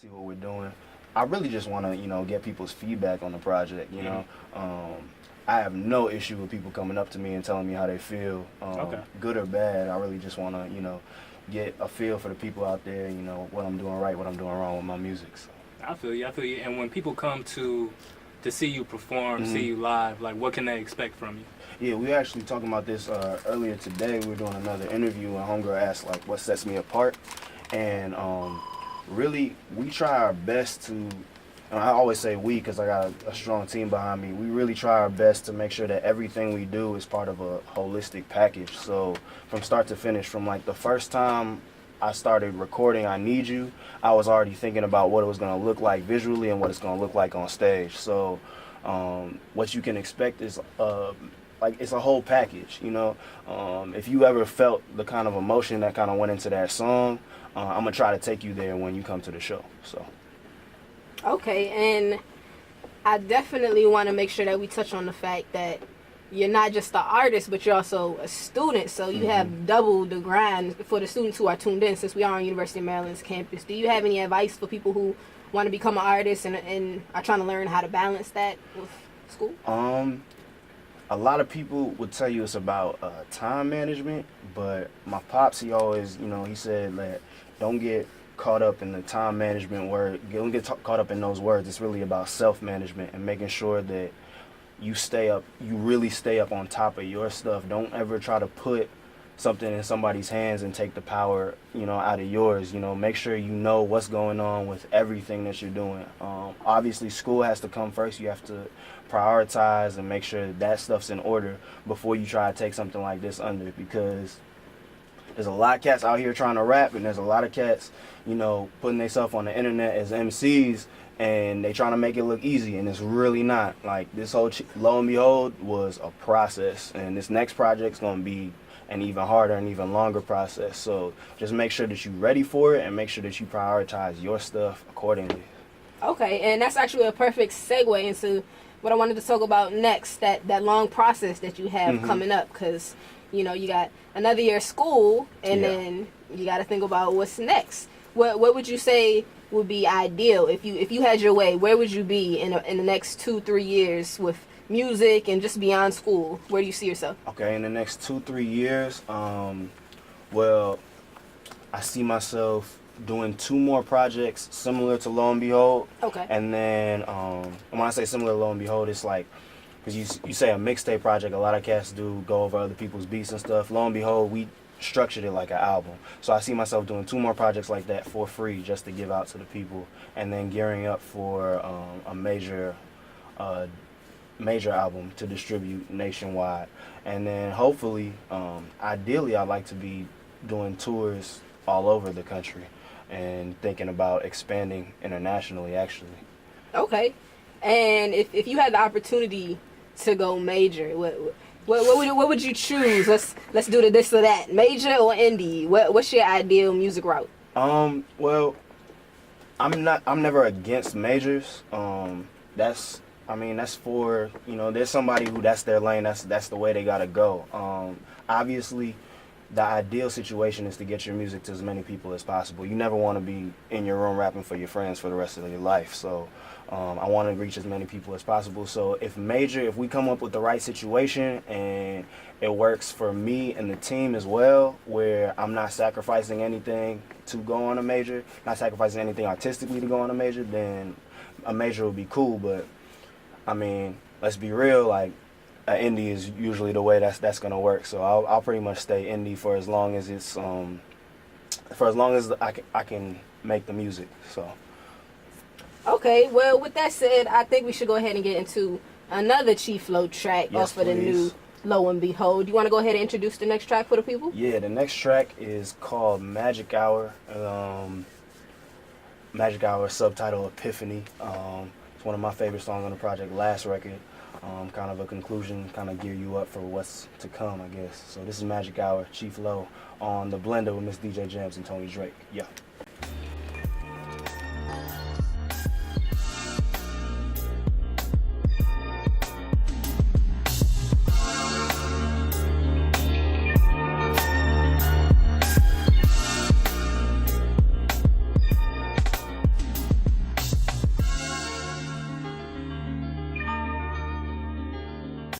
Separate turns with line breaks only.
see what we're doing. I really just want to, get people's feedback on the project, I have no issue with people coming up to me and telling me how they feel, good or bad. I really just want to, get a feel for the people out there, what I'm doing right, what I'm doing wrong with my music. So.
I feel you. And when people come to see you perform, see you live, like what can they expect from you?
Yeah, we were actually talking about this earlier today. We were doing another interview and Homegirl asked like what sets me apart. And really, we try our best to, and I always say we because I got a strong team behind me, we really try our best to make sure that everything we do is part of a holistic package. So from start to finish, from like the first time I started recording I Need You, I was already thinking about what it was going to look like visually and what it's going to look like on stage. So what you can expect is like it's a whole package, if you ever felt the kind of emotion that kind of went into that song, I'm gonna try to take you there when you come to the show. So
okay, and I definitely want to make sure that we touch on the fact that you're not just an artist, but you're also a student, so you have double the grind for the students who are tuned in, since we are on University of Maryland's campus. Do you have any advice for people who want to become an artist and are trying to learn how to balance that with school?
A lot of people would tell you it's about time management, but my pops, he always, he said that don't get caught up in the time management word. Don't get caught up in those words. It's really about self-management and making sure that you really stay up on top of your stuff. Don't ever try to put something in somebody's hands and take the power, out of yours. Make sure you know what's going on with everything that you're doing. Obviously, school has to come first. You have to prioritize and make sure that stuff's in order before you try to take something like this under, because there's a lot of cats out here trying to rap, and there's a lot of cats, putting themselves on the internet as MCs, and they trying to make it look easy, and it's really not. Like, this whole Lo and Behold was a process, and this next project's going to be an even harder and even longer process. So just make sure that you're ready for it and make sure that you prioritize your stuff accordingly.
Okay, and that's actually a perfect segue into what I wanted to talk about next, that long process that you have coming up, because, you got another year of school, and then you got to think about what's next. What would you say would be ideal if you had your way? Where would you be in the next 2-3 years with music and just beyond school? Where do you see yourself?
Okay, in the next 2-3 years, well, I see myself doing 2 more projects similar to Lo and Behold.
Okay.
And then when I say similar to Lo and Behold, it's like, because you say a mixtape project, a lot of cats do go over other people's beats and stuff. Lo and Behold, we structured it like an album. So I see myself doing 2 more projects like that for free just to give out to the people, and then gearing up for a major album to distribute nationwide. And then hopefully, ideally, I'd like to be doing tours all over the country and thinking about expanding internationally, actually.
Okay. And if you had the opportunity to go major, what would you choose? Let's do this or that, major or indie. What's your ideal music route?
Well, I'm never against majors. That's for, there's somebody who that's their lane, that's the way they gotta go. Obviously, the ideal situation is to get your music to as many people as possible. You never want to be in your room rapping for your friends for the rest of your life. So I want to reach as many people as possible. So if we come up with the right situation and it works for me and the team as well, where I'm not sacrificing anything to go on a major, not sacrificing anything artistically to go on a major, then a major would be cool. But I mean, let's be real, like, indie is usually the way that's gonna work. So I'll pretty much stay indie for as long as it's I can make the music. So.
Okay, well, with that said, I think we should go ahead and get into another Chieflo track off of the new Lo and Behold. You want to go ahead and introduce the next track for the people?
Yeah, the next track is called Magic Hour. Magic Hour, subtitle Epiphany. It's one of my favorite songs on the project, last record. Kind of a conclusion, kind of gear you up for what's to come, I guess. So this is Magic Hour, Chieflo, on the blender with Miss DJ Gemz and Tony Drake. Yeah.